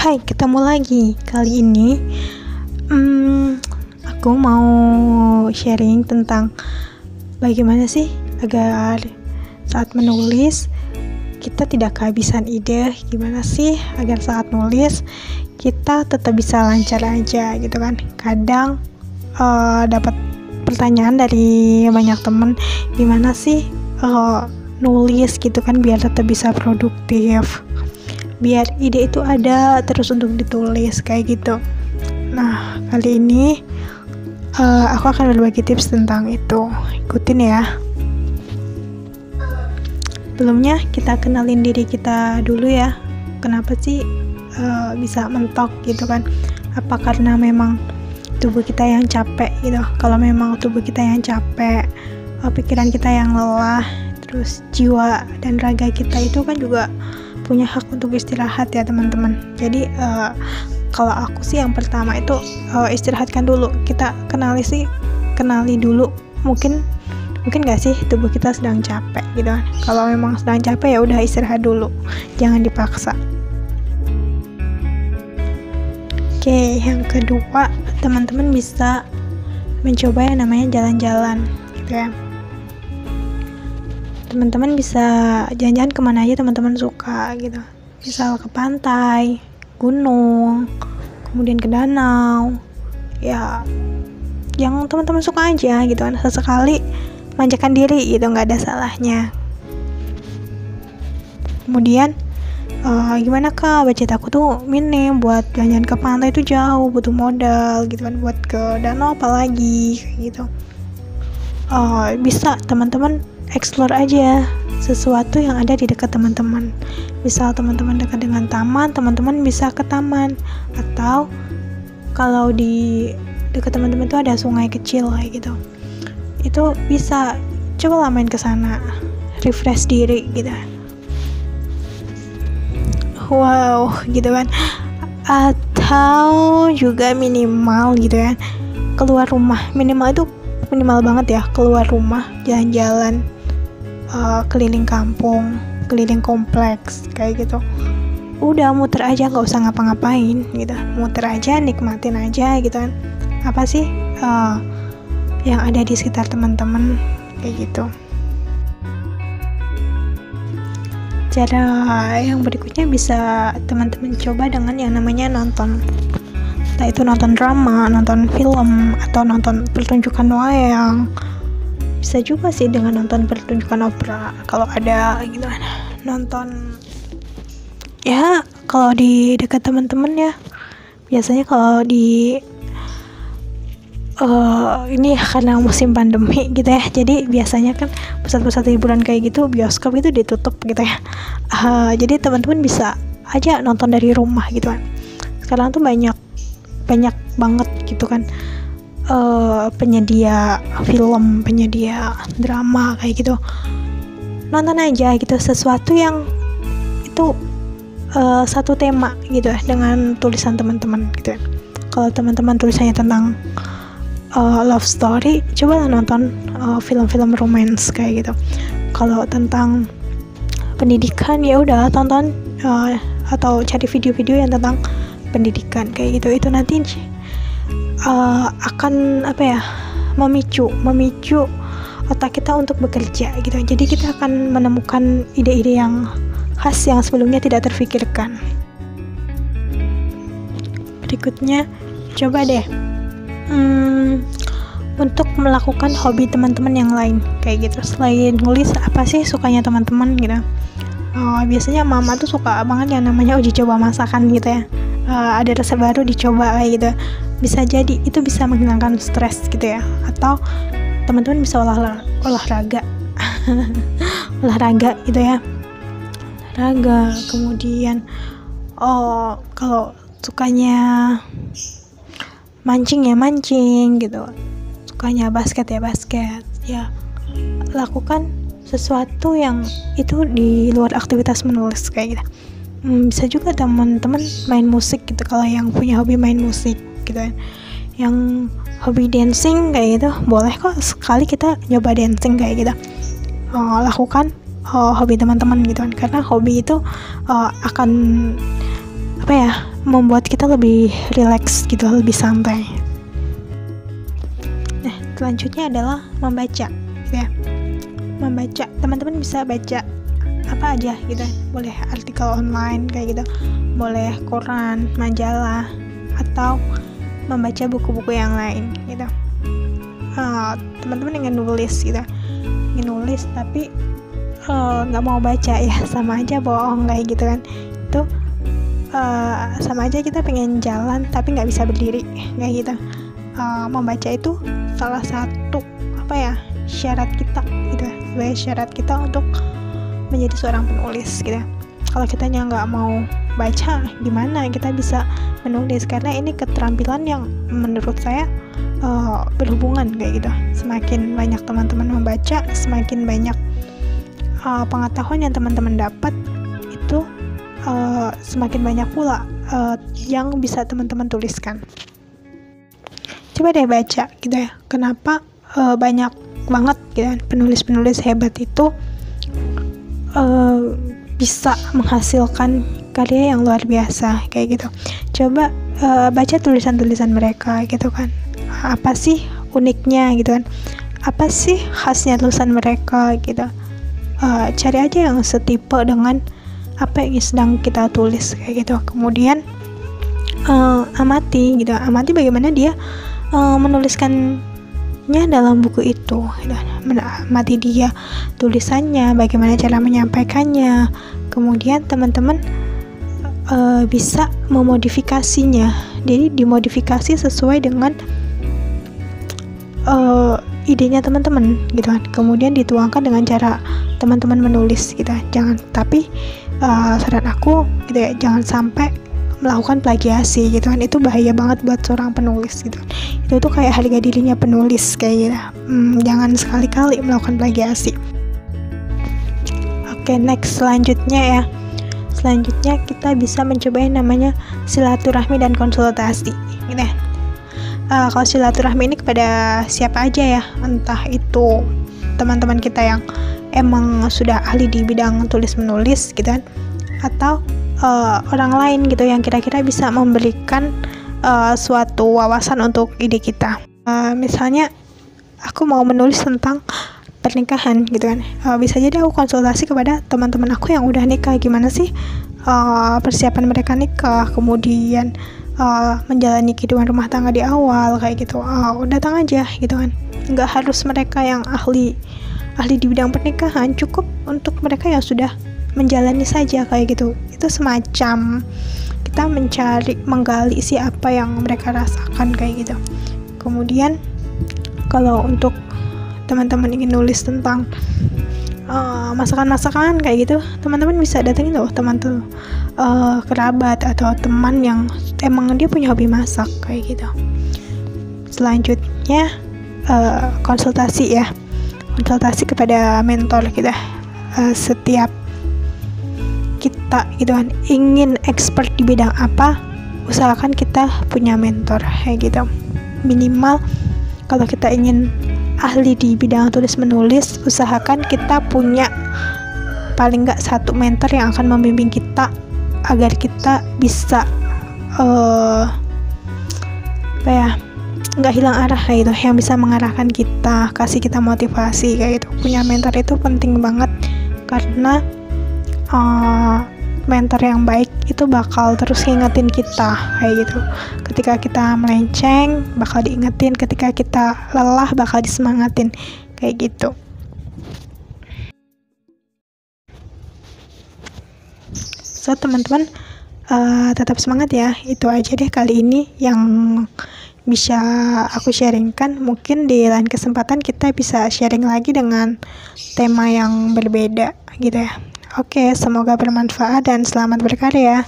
Hai, ketemu lagi. Kali ini aku mau sharing tentang bagaimana sih agar saat menulis kita tidak kehabisan ide. Gimana sih agar saat nulis kita tetap bisa lancar aja gitu kan. Kadang dapat pertanyaan dari banyak temen, gimana sih nulis gitu kan biar tetap bisa produktif, biar ide itu ada terus untuk ditulis kayak gitu. Nah, kali ini aku akan berbagi tips tentang itu. Ikutin ya. Sebelumnya kita kenalin diri kita dulu ya. Kenapa sih bisa mentok gitu kan? Apa karena memang tubuh kita yang capek gitu? Kalau memang tubuh kita yang capek, pikiran kita yang lelah, terus jiwa dan raga kita itu kan juga punya hak untuk istirahat ya teman-teman. Jadi kalau aku sih yang pertama itu istirahatkan dulu. Kita kenali dulu. Mungkin gak sih tubuh kita sedang capek gitu kan. Kalau memang sedang capek ya udah istirahat dulu, jangan dipaksa. Oke, yang kedua, teman-teman bisa mencoba yang namanya jalan-jalan gitu ya. Teman-teman bisa jalan-jalan kemana aja teman-teman suka gitu. Misal ke pantai, gunung, kemudian ke danau, ya yang teman-teman suka aja gitu kan. Sesekali manjakan diri gitu, nggak ada salahnya. Kemudian gimana kak, budget aku tuh minim, buat jalan-jalan ke pantai itu jauh, butuh modal gitu kan, buat ke danau apalagi kayak gitu. Bisa teman-teman explore aja sesuatu yang ada di dekat teman-teman. Misal teman-teman dekat dengan taman, teman-teman bisa ke taman. Atau kalau di dekat teman-teman itu ada sungai kecil kayak gitu, itu bisa coba lah main ke sana, refresh diri gitu. Wow, gitu kan. Atau juga minimal gitu ya, keluar rumah. Minimal banget ya, keluar rumah, jalan-jalan, keliling kampung, keliling kompleks kayak gitu. Udah muter aja, nggak usah ngapa-ngapain gitu, muter aja, nikmatin aja gitu kan. Apa sih yang ada di sekitar teman-teman kayak gitu. Cara yang berikutnya bisa teman-teman coba dengan yang namanya nonton. Entah itu nonton drama, nonton film, atau nonton pertunjukan wayang. Bisa juga sih dengan nonton pertunjukan opera kalau ada gitu kan. Nonton ya kalau di dekat teman-teman ya. Biasanya kalau di ini karena musim pandemi gitu ya, jadi biasanya kan pusat-pusat hiburan kayak gitu, bioskop itu ditutup gitu ya. Jadi teman-teman bisa aja nonton dari rumah gitu kan. Sekarang tuh banyak banget gitu kan penyedia film, penyedia drama kayak gitu. Nonton aja gitu sesuatu yang itu satu tema gitu ya, dengan tulisan teman-teman gitu ya. Kalau teman-teman tulisannya tentang love story, coba nonton film-film romance kayak gitu. Kalau tentang pendidikan ya udah tonton atau cari video-video yang tentang pendidikan kayak gitu. Itu nanti akan memicu otak kita untuk bekerja gitu. Jadi kita akan menemukan ide-ide yang khas yang sebelumnya tidak terfikirkan. Berikutnya coba deh untuk melakukan hobi teman-teman yang lain kayak gitu. Selain nulis, apa sih sukanya teman-teman gitu. Biasanya mama tuh suka banget yang namanya uji coba masakan gitu ya. Ada resep baru dicoba kayak gitu. Bisa jadi itu bisa menghilangkan stres gitu ya. Atau teman-teman bisa olahraga olahraga gitu ya, olahraga. Kemudian kalau sukanya mancing ya mancing gitu, sukanya basket ya basket ya. Lakukan sesuatu yang itu di luar aktivitas menulis kayak gitu. Bisa juga teman-teman main musik gitu, kalau yang punya hobi main musik gitu kan. Yang hobi dancing kayak gitu, boleh kok sekali kita nyoba dancing kayak gitu. Lakukan hobi teman-teman gitu kan, karena hobi itu akan membuat kita lebih rileks gitu, lebih santai. Nah, selanjutnya adalah membaca gitu ya. Membaca, teman-teman bisa baca apa aja gitu, boleh artikel online kayak gitu, boleh koran, majalah, atau membaca buku-buku yang lain gitu. Teman-teman ingin nulis gitu, tapi nggak mau baca, ya sama aja bohong kayak gitu kan. Itu sama aja kita pengen jalan tapi nggak bisa berdiri kayak gitu. Membaca itu salah satu syarat kita gitu, sebagai syarat kita untuk menjadi seorang penulis gitu. Kalau kitanya nggak mau baca, gimana kita bisa menulis? Karena ini keterampilan yang menurut saya berhubungan kayak gitu. Semakin banyak teman-teman membaca, semakin banyak pengetahuan yang teman-teman dapat, itu semakin banyak pula yang bisa teman-teman tuliskan. Coba deh baca gitu ya, kenapa banyak banget gitu kan penulis-penulis hebat itu bisa menghasilkan karya yang luar biasa kayak gitu. Coba baca tulisan-tulisan mereka gitu kan, apa sih uniknya gitu kan, apa sih khasnya tulisan mereka gitu. Cari aja yang setipe dengan apa yang sedang kita tulis kayak gitu. Kemudian amati bagaimana dia menuliskannya dalam buku itu gitu. Amati dia tulisannya, bagaimana cara menyampaikannya. Kemudian teman-teman bisa memodifikasinya, jadi dimodifikasi sesuai dengan idenya teman-teman gitu kan. Kemudian dituangkan dengan cara teman-teman menulis gitu. Tapi saran aku gitu ya, jangan sampai melakukan plagiasi gitu kan. Itu bahaya banget buat seorang penulis gitu. Itu tuh kayak harga dirinya penulis kayak gitu. Jangan sekali-kali melakukan plagiasi. Oke, next selanjutnya kita bisa mencoba yang namanya silaturahmi dan konsultasi gitu ya. Kalau silaturahmi ini kepada siapa aja ya, entah itu teman-teman kita yang emang sudah ahli di bidang tulis menulis gitu kan, atau orang lain gitu yang kira-kira bisa memberikan suatu wawasan untuk ide kita. Misalnya aku mau menulis tentang pernikahan gitu kan, bisa jadi aku konsultasi kepada teman-teman aku yang udah nikah, gimana sih persiapan mereka nikah, kemudian menjalani kehidupan rumah tangga di awal kayak gitu. Datang aja gitu kan, nggak harus mereka yang ahli di bidang pernikahan, cukup untuk mereka yang sudah menjalani saja kayak gitu. Itu semacam kita menggali apa yang mereka rasakan kayak gitu. Kemudian kalau untuk teman-teman ingin nulis tentang masakan-masakan kayak gitu, teman-teman bisa datengin loh kerabat atau teman yang emang dia punya hobi masak kayak gitu. Selanjutnya konsultasi kepada mentor kita. Setiap kita gitu kan ingin expert di bidang apa, usahakan kita punya mentor kayak gitu. Minimal kalau kita ingin ahli di bidang tulis menulis, usahakan kita punya paling nggak satu mentor yang akan membimbing kita agar kita bisa nggak hilang arah kayak gitu, yang bisa mengarahkan kita, kasih kita motivasi kayak gitu. Punya mentor itu penting banget, karena mentor yang baik itu bakal terus ngingetin kita kayak gitu. Ketika kita melenceng bakal diingetin, ketika kita lelah bakal disemangatin kayak gitu. So teman-teman, tetap semangat ya. Itu aja deh kali ini yang bisa aku sharingkan. Mungkin di lain kesempatan kita bisa sharing lagi dengan tema yang berbeda gitu ya. Oke, semoga bermanfaat dan selamat berkarya.